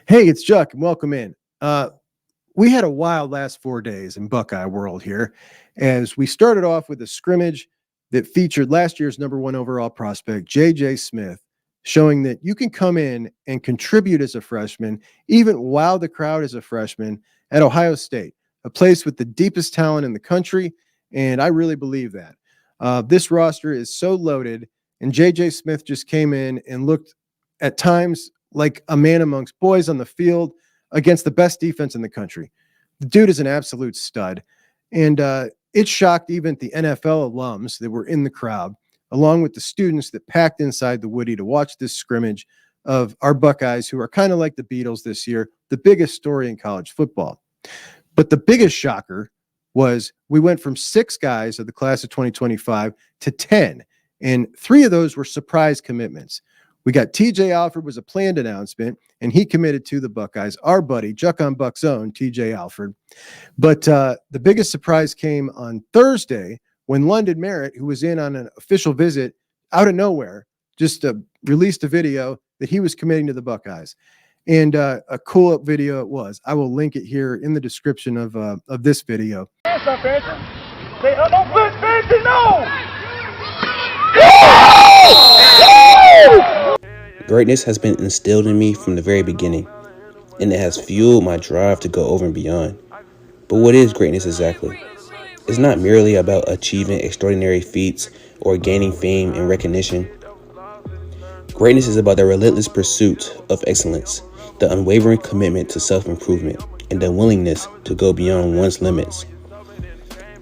Hey, it's Juck, and welcome in. We had a wild last 4 days in Buckeye world here as we started off with a scrimmage that featured last year's #1 overall prospect, J.J. Smith, showing that you can come in and contribute as a freshman, even wow the crowd as a freshman at Ohio State, a place with the deepest talent in the country, and I really believe that. This roster is so loaded, and J.J. Smith just came in and looked at times like a man amongst boys on the field against the best defense in the country. The dude is an absolute stud. And it shocked even the NFL alums that were in the crowd, along with the students that packed inside the Woody to watch this scrimmage of our Buckeyes, who are kind of like the Beatles this year, the biggest story in college football. But the biggest shocker was we went from 6 guys of the class of 2025 to 10, and 3 of those were surprise commitments. We got TJ Alford was a planned announcement, and he committed to the Buckeyes. Our buddy, Juck on Buck's own, TJ Alford. But the biggest surprise came on Thursday when London Merritt, who was in on an official visit out of nowhere, just released a video that he was committing to the Buckeyes. And a cool video it was. I will link it here in the description of this video. Hands up, Phantom. Say, don't put Phantom, no! Greatness has been instilled in me from the very beginning, and it has fueled my drive to go over and beyond. But what is greatness exactly? It's not merely about achieving extraordinary feats or gaining fame and recognition. Greatness is about the relentless pursuit of excellence, the unwavering commitment to self-improvement, and the willingness to go beyond one's limits.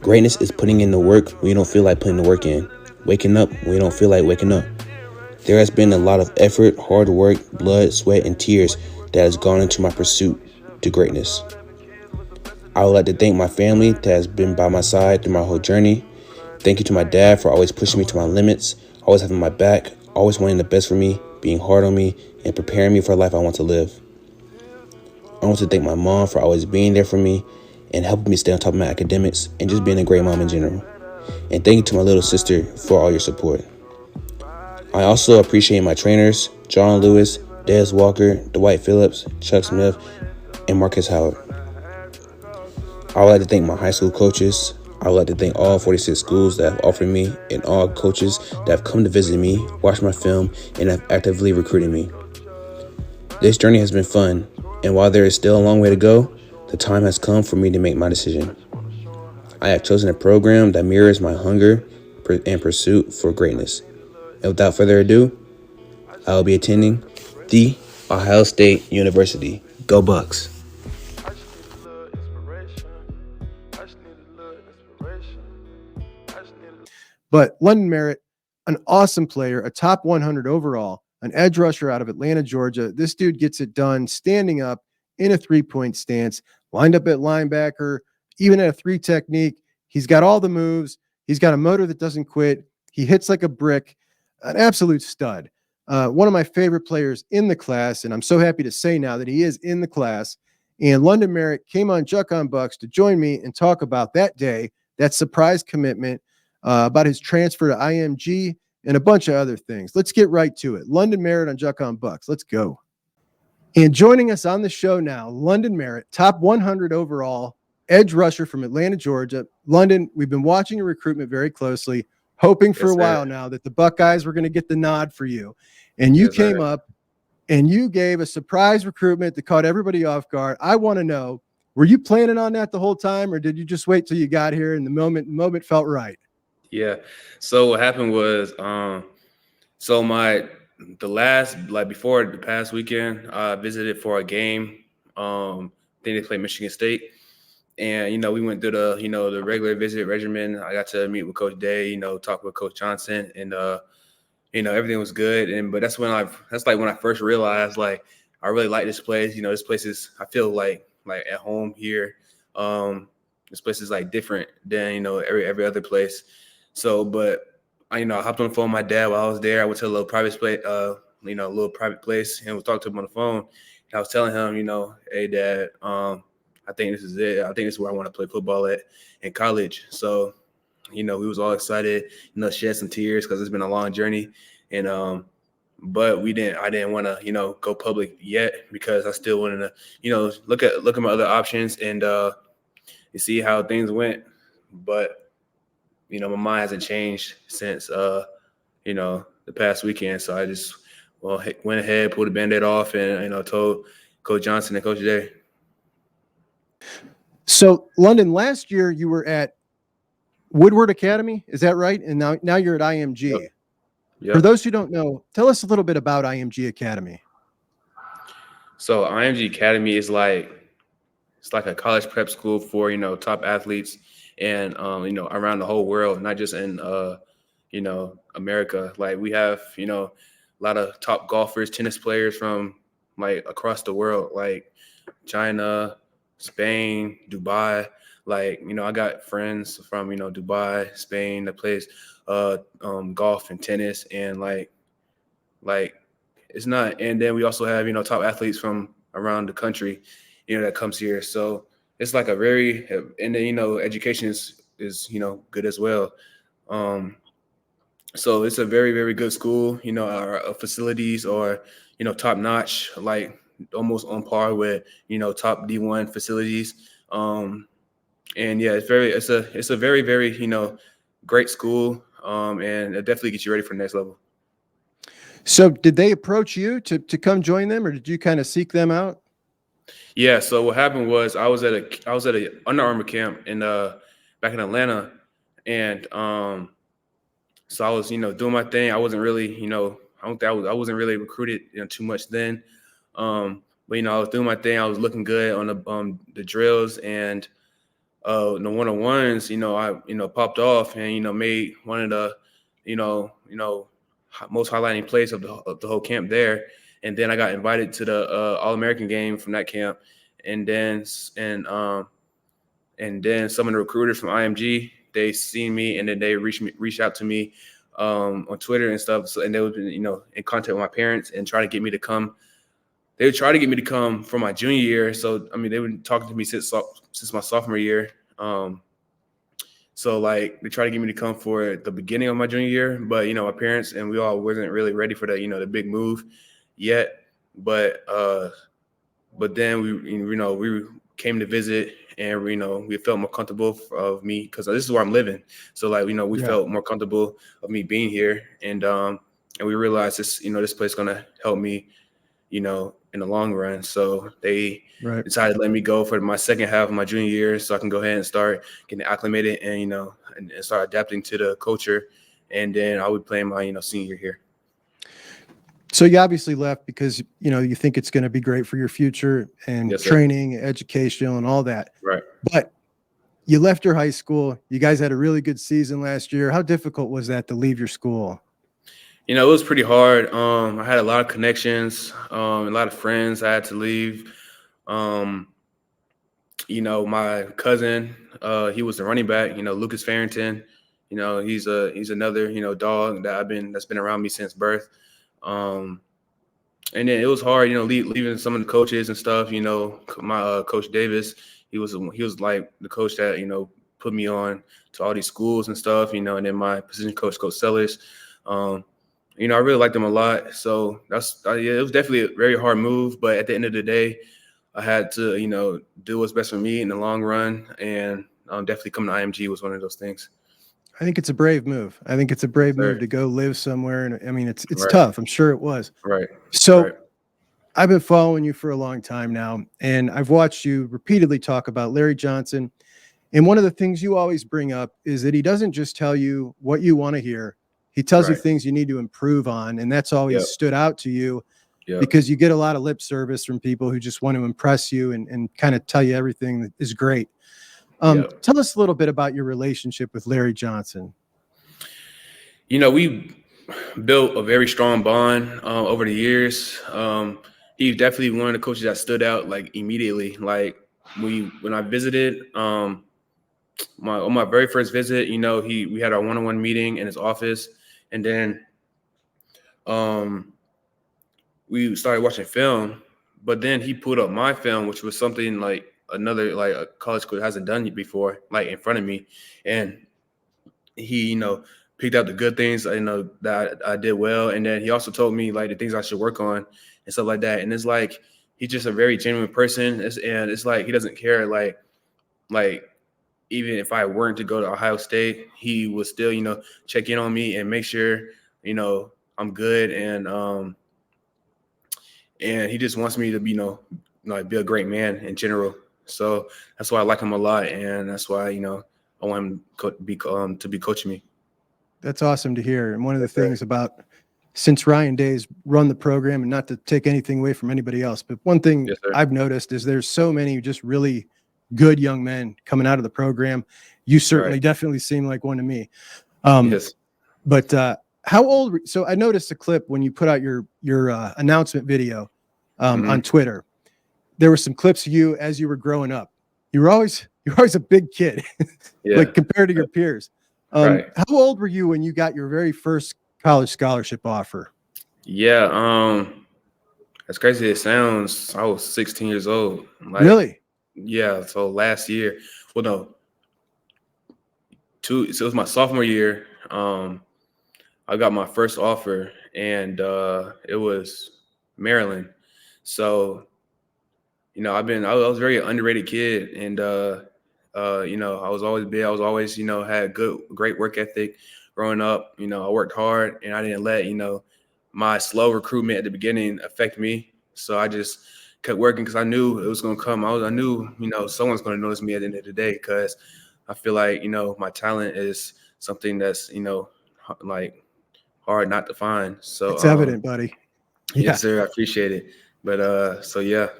Greatness is putting in the work when you don't feel like putting the work in, waking up when you don't feel like waking up. There has been a lot of effort, hard work, blood, sweat, and tears that has gone into my pursuit to greatness. I would like to thank my family that has been by my side through my whole journey. Thank you to my dad for always pushing me to my limits, always having my back, always wanting the best for me, being hard on me, and preparing me for the life I want to live. I want to thank my mom for always being there for me and helping me stay on top of my academics and just being a great mom in general. And thank you to my little sister for all your support. I also appreciate my trainers, John Lewis, Des Walker, Dwight Phillips, Chuck Smith, and Marcus Howard. I would like to thank my high school coaches. I would like to thank all 46 schools that have offered me and all coaches that have come to visit me, watch my film, and have actively recruited me. This journey has been fun, and while there is still a long way to go, the time has come for me to make my decision. I have chosen a program that mirrors my hunger and pursuit for greatness. And without further ado, I will be attending The Ohio State University. Go Bucks! But London Merritt, an awesome player, a top 100 overall, an edge rusher out of Atlanta, Georgia. This dude gets it done standing up in a 3-point stance, lined up at linebacker, even at a 3 technique. He's got all the moves. He's got a motor that doesn't quit. He hits like a brick, an absolute stud. One of my favorite players in the class, and I'm so happy to say now that he is in the class. And London Merritt came on Juck on Bucks to join me and talk about that day, that surprise commitment, about his transfer to IMG, and a bunch of other things. Let's get right to it. London Merritt on Juck on Bucks. Let's go. And joining us on the show now, London Merritt, top 100 overall, edge rusher from Atlanta, Georgia. London, we've been watching your recruitment very closely, hoping for a while now that the Buckeyes were going to get the nod for you. And you came up and you gave a surprise recruitment that caught everybody off guard. I want to know, were you planning on that the whole time, or did you just wait till you got here and the moment felt right? Yeah. So what happened was, before the past weekend, I visited for a game. Then they played Michigan State. And, we went through the regular visit regimen. I got to meet with Coach Day, talk with Coach Johnson, and, everything was good. But that's when I first realized, I really like this place. This place is, I feel like at home here. This place is different than, every other place. So, but I hopped on the phone with my dad while I was there. I went to a little private place, and we talked to him on the phone. And I was telling him, hey, Dad, I think this is it. I think this is where I want to play football at in college. So, we was all excited, shed some tears because it's been a long journey. And, but I didn't want to, go public yet because I still wanted to, look at my other options and see how things went. But, my mind hasn't changed since, the past weekend. So I just, went ahead, pulled the Band-Aid off and, told Coach Johnson and Coach Day. So London, last year you were at Woodward Academy, is that right? And now you're at IMG. Yep. Yep. For those who don't know, tell us a little bit about IMG Academy. So IMG Academy is it's like a college prep school for, top athletes and, around the whole world, not just in, America. Like we have, a lot of top golfers, tennis players from like across the world, like China, Spain, Dubai. Like, I got friends from, Dubai, Spain that plays golf and tennis and like it's not. And then we also have, top athletes from around the country, that comes here. So it's like a very, and then, education is, good as well. So it's a very, very good school. Our facilities are, top notch, like almost on par with, top D1 facilities. And yeah, it's a very, very, great school. And it definitely gets you ready for the next level. So did they approach you to come join them, or did you kind of seek them out? Yeah. So what happened was I was at a Under Armour camp in back in Atlanta, and so I was doing my thing. I wasn't really I wasn't really recruited too much then, but I was doing my thing. I was looking good on the drills and the one-on-ones. I popped off and made one of the most highlighting plays of the whole camp there. And then I got invited to the All-American game from that camp. And then some of the recruiters from IMG, they seen me and then they reached out to me on Twitter and stuff. So, and they would be, in contact with my parents and try to get me to come. They would try to get me to come for my junior year. So, I mean, they've been talking to me since my sophomore year. So like they tried to get me to come for the beginning of my junior year, but my parents and we all wasn't really ready for the big move yet. But then we came to visit and we felt more comfortable of me because this is where I'm living. So like we felt more comfortable of me being here and we realized this this place is gonna help me in the long run. So they decided to let me go for my second half of my junior year so I can go ahead and start getting acclimated and, and start adapting to the culture. And then I would play my, senior year here. So you obviously left because, you think it's going to be great for your future and Yes, training, educational and all that. Right. But you left your high school. You guys had a really good season last year. How difficult was that to leave your school? It was pretty hard. I had a lot of connections, a lot of friends I had to leave. My cousin, he was the running back, Lucas Farrington, he's another, dog that's been around me since birth. And then it was hard, leaving some of the coaches and stuff, my Coach Davis, he was like the coach that, put me on to all these schools and stuff, and then my position coach, Coach Sellers, I really liked him a lot. So it was definitely a very hard move. But at the end of the day, I had to, do what's best for me in the long run. And definitely coming to IMG was one of those things. I think it's a brave move. I think it's a brave move to go live somewhere. And I mean, it's tough. I'm sure it was. Right. So I've been following you for a long time now, and I've watched you repeatedly talk about Larry Johnson. And one of the things you always bring up is that he doesn't just tell you what you want to hear. He tells you things you need to improve on. And that's always stood out to you because you get a lot of lip service from people who just want to impress you and kind of tell you everything that is great. Tell us a little bit about your relationship with Larry Johnson. We built a very strong bond over the years. He's definitely one of the coaches that stood out like immediately. Like when I visited, on my very first visit, we had our one-on-one meeting in his office, and then we started watching film. But then he pulled up my film, which was something like a college coach hasn't done before, like in front of me, and he picked out the good things, you know, that I did well. And then he also told me like the things I should work on and stuff like that. And it's like, he's just a very genuine person. And it's like, he doesn't care. Like, even if I weren't to go to Ohio State, he would still, you know, check in on me and make sure, you know, I'm good. And he just wants me to be, you know, like be a great man in general. So that's why I like him a lot. And that's why, you know, I want him to be coaching me. That's awesome to hear. And one of the things about, since Ryan Day's run the program, and not to take anything away from anybody else, but one thing I've noticed is there's so many just really good young men coming out of the program. You certainly definitely seem like one to me. Yes. But how old? So I noticed a clip when you put out your announcement video on Twitter. There were some clips of you as you were growing up. You're always a big kid, like compared to your peers. How old were you when you got your very first college scholarship offer? Yeah, as crazy as it sounds, I was 16 years old. Like, really? Yeah. So last year, well, no, so it was my sophomore year. I got my first offer, and it was Maryland. So, you know, I was a very underrated kid, and you know, I was always big. I was always, you know, had great work ethic growing up. You know, I worked hard, and I didn't let, you know, my slow recruitment at the beginning affect me. So I just kept working because I knew it was going to come. I knew, you know, someone's going to notice me at the end of the day, because I feel like, you know, my talent is something that's, you know, like hard not to find. So it's evident, buddy. Yeah. Yes, sir. I appreciate it. But so yeah.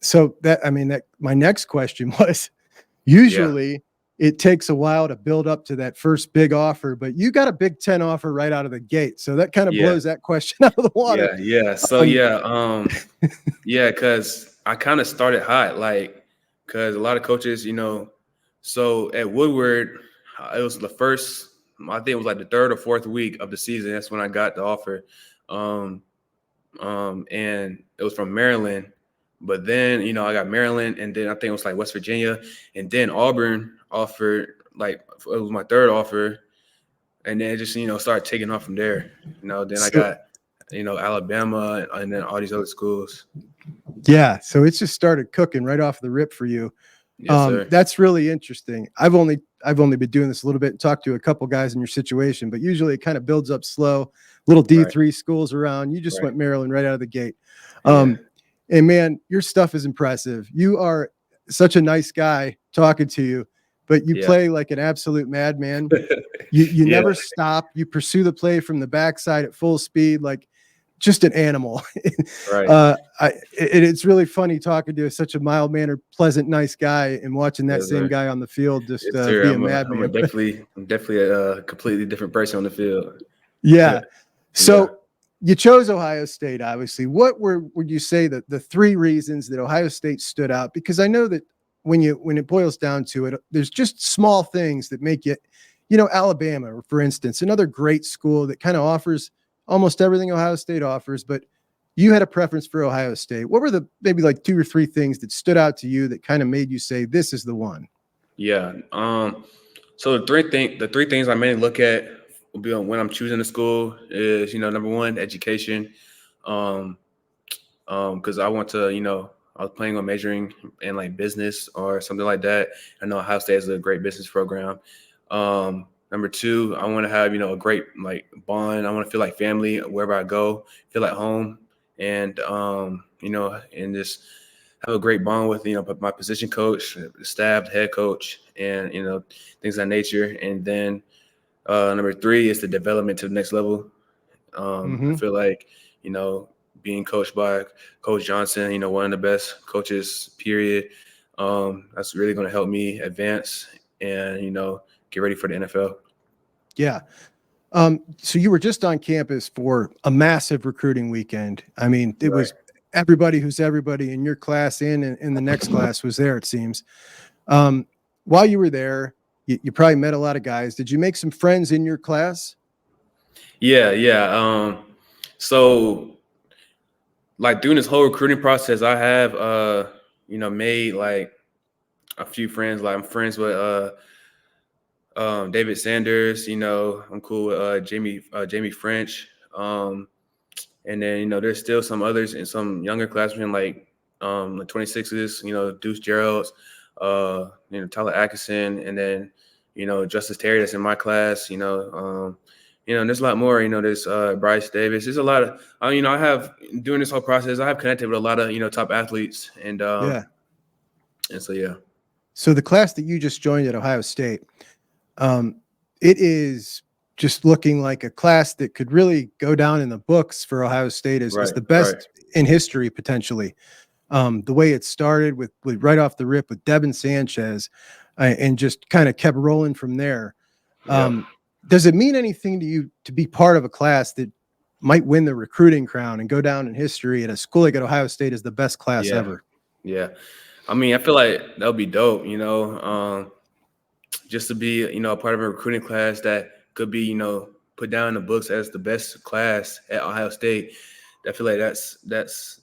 So that my next question was, usually it takes a while to build up to that first big offer, but you got a Big Ten offer right out of the gate. So that kind of blows that question out of the water. Yeah. So because I kind of started hot, like, because a lot of coaches, you know, so at Woodward, it was the first, I think it was like the third or fourth week of the season. That's when I got the offer. And it was from Maryland. But then, you know, I got Maryland, and then I think it was like West Virginia, and then Auburn offered, like, it was my third offer, and then it just, you know, started taking off from there. You know, then I got, you know, Alabama, and then all these other schools. Yeah, so it's just started cooking right off the rip for you. Yes, sir. That's really interesting. I've only been doing this a little bit and talked to a couple guys in your situation, but usually it kind of builds up slow. Little D3 schools around. You just went Maryland right out of the gate. And man, your stuff is impressive. You are such a nice guy talking to you, but you play like an absolute madman. You never stop. You pursue the play from the backside at full speed, like just an animal. It's really funny talking to such a mild-mannered, pleasant, nice guy, and watching that same guy on the field just be a madman. I'm definitely a completely different person on the field. Yeah. So you chose Ohio State, obviously. What would you say that the three reasons that Ohio State stood out? Because I know that when it boils down to it, there's just small things that make it, you know, Alabama, for instance, another great school that kind of offers almost everything Ohio State offers, but you had a preference for Ohio State. What were the maybe like two or three things that stood out to you that kind of made you say, this is the one? Yeah. So the three things I mainly look at when I'm choosing a school is, you know, number one, education. Because I want to, you know, I was planning on majoring in like business or something like that. I know Ohio State has a great business program. Number two, I want to have, you know, a great like bond. I want to feel like family wherever I go, feel at home, and you know, and just have a great bond with, you know, my position coach, the staff, the head coach, and, you know, things of that nature. And then number three is the development to the next level. I feel like, you know, being coached by Coach Johnson, you know, one of the best coaches, period. That's really going to help me advance and, you know, get ready for the NFL. Yeah. So you were just on campus for a massive recruiting weekend. I mean, it was everybody who's everybody in your class and in the next class was there, it seems. While you were there, you probably met a lot of guys. Did you make some friends in your class? Yeah. So like during this whole recruiting process, I have, you know, made like a few friends. Like I'm friends with David Sanders. I'm cool with Jamie French. And then there's still some others and some younger classmen like the 26s. Deuce Gerald's, Tyler Atkinson, and then Justice Terry that's in my class. And there's a lot more. There's Bryce Davis. There's a lot of I have during this whole process I have connected with a lot of top athletes Yeah. and so yeah. So the class that you just joined at Ohio State, it is just looking like a class that could really go down in the books for Ohio State as Right, the best right. in history potentially. The way it started with right off the rip with Devin Sanchez, and just kind of kept rolling from there. Yeah. Does it mean anything to you to be part of a class that might win the recruiting crown and go down in history at a school like at Ohio State as the best class Yeah. ever? Yeah. I mean, I feel like that would be dope, just to be, a part of a recruiting class that could be, put down in the books as the best class at Ohio State. I feel like that's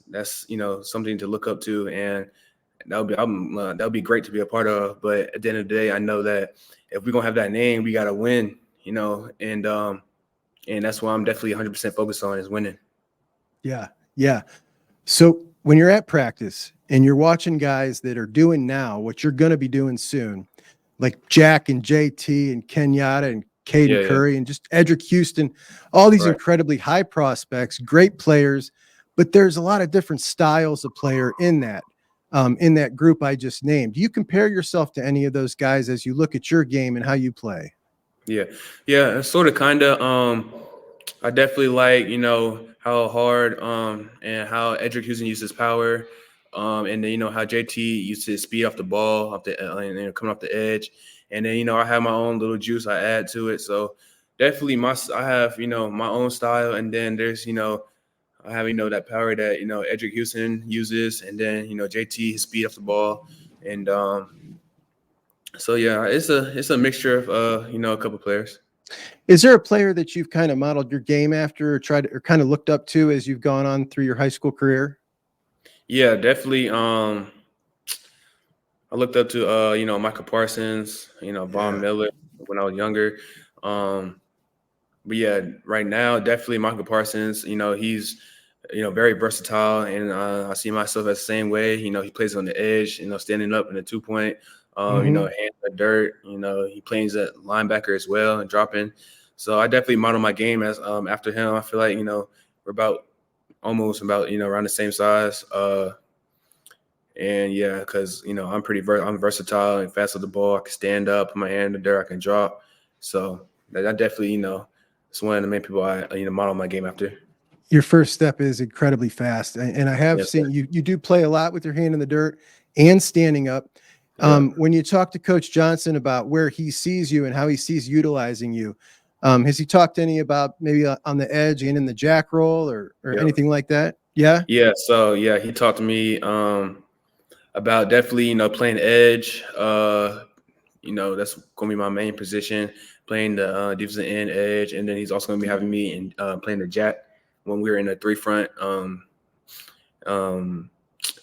something to look up to, and that would be great to be a part of. But at the end of the day, I know that if we're gonna have that name, we gotta win, and that's what I'm definitely 100% focused on is winning. Yeah. Yeah. So when you're at practice and you're watching guys that are doing now what you're going to be doing soon, like Jack and JT and Kenyatta and Caden Yeah, yeah. Curry and just Edric Houston, all these Right. incredibly high prospects, great players, but there's a lot of different styles of player in that group I just named. Do you compare yourself to any of those guys as you look at your game and how you play? Yeah, yeah, sort of, kind of. I definitely like how hard and how Edric Houston uses power, and then how JT used to speed off the ball off the and then coming off the edge, and then I have my own little juice I add to it. So definitely I have my own style, and then there's I have that power that Edric Houston uses, and then JT his speed off the ball, and so yeah, it's a mixture of a couple players. Is there a player that you've kind of modeled your game after or tried or kind of looked up to as you've gone on through your high school career? Yeah, definitely. I looked up to Michael Parsons, Von Yeah. Miller when I was younger. Um, but yeah, right now definitely Michael Parsons. He's very versatile, and I see myself as the same way. He plays on the edge, standing up in the 2 point. Mm-hmm. Hand in the dirt. He plays at linebacker as well and dropping. So I definitely model my game as after him. I feel like we're almost about around the same size. And yeah, because I'm versatile and fast with the ball. I can stand up, put my hand in the dirt, I can drop. So that definitely it's one of the main people I model my game after. Your first step is incredibly fast. And I have Yes, sir. seen you do play a lot with your hand in the dirt and standing up. Yeah. When you talk to Coach Johnson about where he sees you and how he sees utilizing you, has he talked to any about maybe on the edge and in the jack roll or Yeah. anything like that? Yeah. Yeah. So yeah, he talked to me about definitely playing edge. That's gonna be my main position, playing the defensive end edge, and then he's also gonna be having me in playing the jack when we're in a 3 front. And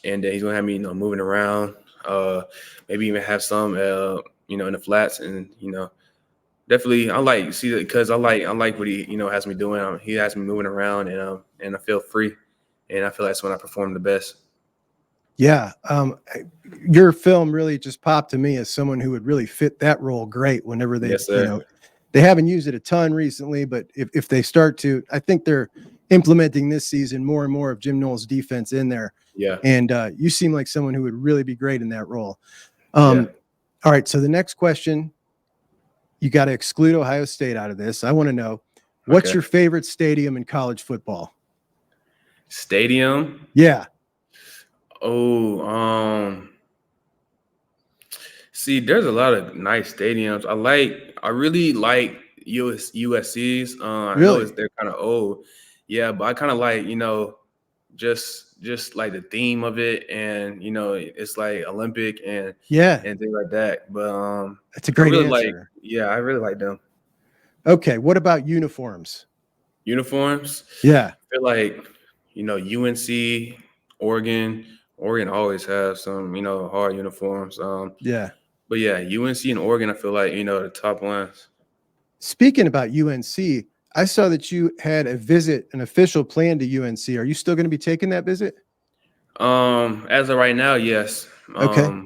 then he's gonna have me moving around, maybe even have some in the flats, and definitely I like see that because I like what he has me doing. He has me moving around, and I feel free, and I feel that's when I perform the best. Yeah. Your film really just popped to me as someone who would really fit that role great whenever they, Yes, sir. they haven't used it a ton recently, but if they start to, I think they're implementing this season more and more of Jim Knowles' defense in there. Yeah. And you seem like someone who would really be great in that role. Yeah. All right. So the next question, you got to exclude Ohio State out of this. I want to know, what's Okay. your favorite stadium in college football? Stadium. Yeah. Oh, see, there's a lot of nice stadiums. I really like USC's. I know Really? they're kind of old. Yeah, but I kind of like, just like the theme of it, and it's like Olympic Yeah. and things like that. But That's a great answer. I really like them. Okay. What about uniforms? Uniforms. Yeah. I feel like, UNC, Oregon always have some, hard uniforms. Yeah. But yeah, UNC and Oregon, I feel like, the top ones. Speaking about UNC, I saw that you had an official plan to UNC. Are you still going to be taking that visit? As of right now, yes. Okay,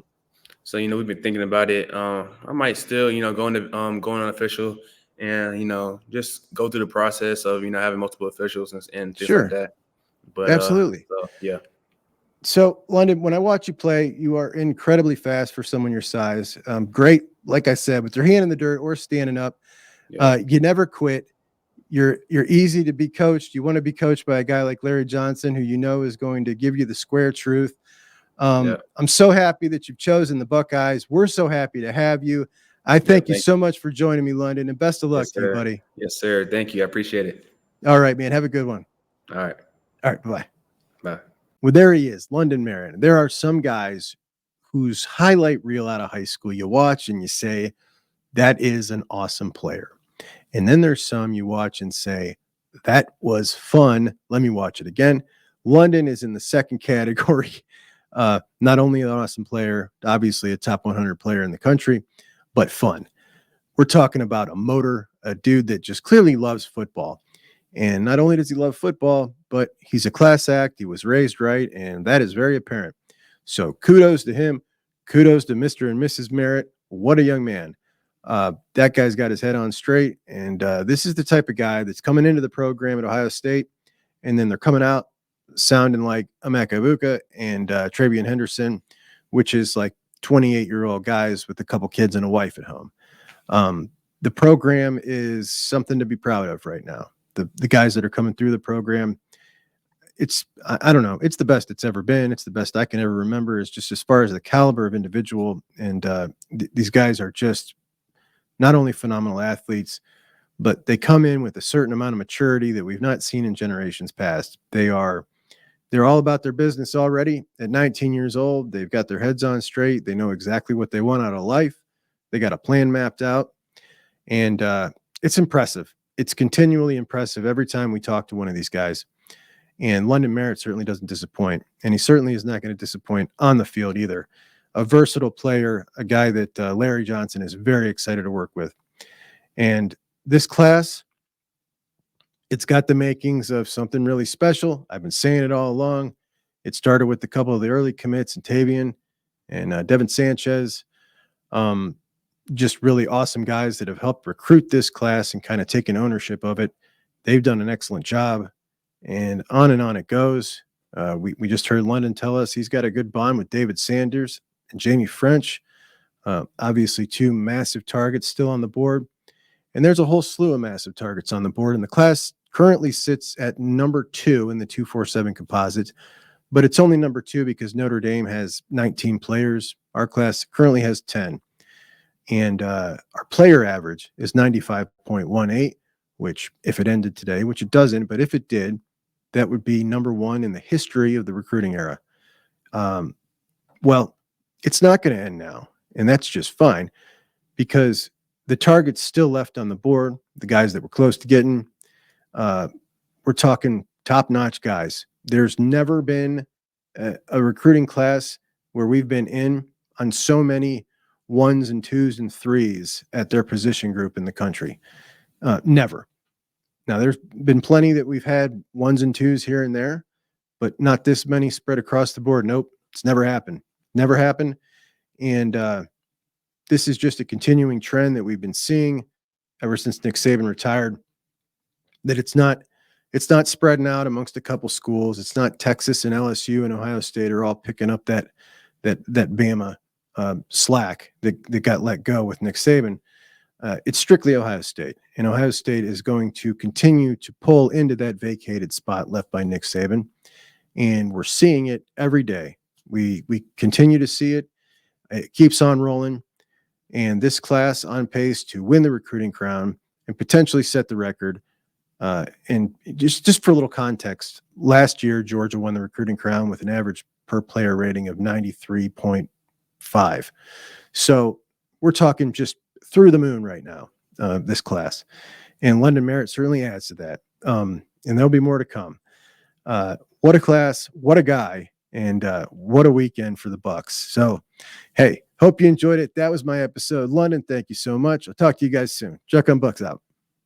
So we've been thinking about it. I might still, going unofficial and just go through the process of having multiple officials and things like sure, that. But absolutely. so yeah, So, London, when I watch you play, you are incredibly fast for someone your size. Great, like I said, with your hand in the dirt or standing up. yeah, You never quit. You're easy to be coached. You want to be coached by a guy like Larry Johnson, who you know is going to give you the square truth. yeah, I'm so happy that you've chosen the Buckeyes. We're so happy to have you. I yeah. thank you Thank so much for joining me, London, and best of you. luck Yes, to you, sir. buddy. Yes, sir. Thank you. I appreciate it. All right, man. Have a good one. All right. All right, bye. Bye. Well, there he is, London Merritt. There are some guys whose highlight reel out of high school you watch and you say, that is an awesome player. And then there's some you watch and say, that was fun. Let me watch it again. London is in the second category. Not only an awesome player, obviously a top 100 player in the country, but fun. We're talking about a motor, a dude that just clearly loves football. And not only does he love football, but he's a class act. He was raised right, and that is very apparent. So kudos to him. Kudos to Mr. and Mrs. Merritt. What a young man. That guy's got his head on straight. And this is the type of guy that's coming into the program at Ohio State, and then they're coming out sounding like Emeka Ibuka and Travion Henderson, which is like 28-year-old guys with a couple kids and a wife at home. The program is something to be proud of right now. The guys that are coming through the program, I don't know, it's the best it's ever been. It's the best I can ever remember. It's just as far as the caliber of individual, and these guys are just not only phenomenal athletes, but they come in with a certain amount of maturity that we've not seen in generations past. They're all about their business already. At 19 years old, they've got their heads on straight. They know exactly what they want out of life. They got a plan mapped out, and it's impressive. It's continually impressive every time we talk to one of these guys. And London Merritt certainly doesn't disappoint. And he certainly is not going to disappoint on the field either. A versatile player, a guy that Larry Johnson is very excited to work with. And this class, it's got the makings of something really special. I've been saying it all along. It started with a couple of the early commits in Tavian and Devin Sanchez. Just really awesome guys that have helped recruit this class and kind of taken ownership of it. They've done an excellent job, and on it goes. We just heard London tell us he's got a good bond with David Sanders and Jamie French. Obviously, two massive targets still on the board. And there's a whole slew of massive targets on the board. And the class currently sits at number 2 in the 247 composite, but it's only number 2 because Notre Dame has 19 players. Our class currently has 10. And our player average is 95.18, which if it ended today, which it doesn't, but if it did, that would be number 1 in the history of the recruiting era. Well, it's not going to end now. And that's just fine because the targets still left on the board, the guys that were close to getting, we're talking top-notch guys. There's never been a recruiting class where we've been in on so many 1s and 2s and 3s at their position group in the country. Never. Now, there's been plenty that we've had 1s and 2s here and there, but not this many spread across the board. Nope, it's never happened. Never happened. And this is just a continuing trend that we've been seeing ever since Nick Saban retired, that it's not spreading out amongst a couple schools. It's not Texas and LSU and Ohio State are all picking up that Bama slack that got let go with Nick Saban. It's strictly Ohio State, and Ohio State is going to continue to pull into that vacated spot left by Nick Saban, and we're seeing it every day. We continue to see it. It keeps on rolling, and this class on pace to win the recruiting crown and potentially set the record. And just for a little context, last year Georgia won the recruiting crown with an average per player rating of 93.5. So we're talking just through the moon right now, this class. And London Merritt certainly adds to that. And there'll be more to come. What a class, what a guy, and what a weekend for the Bucks. So, hey, Hope you enjoyed it. That was my episode. London, thank you so much. I'll talk to you guys soon. Juck on Bucks out.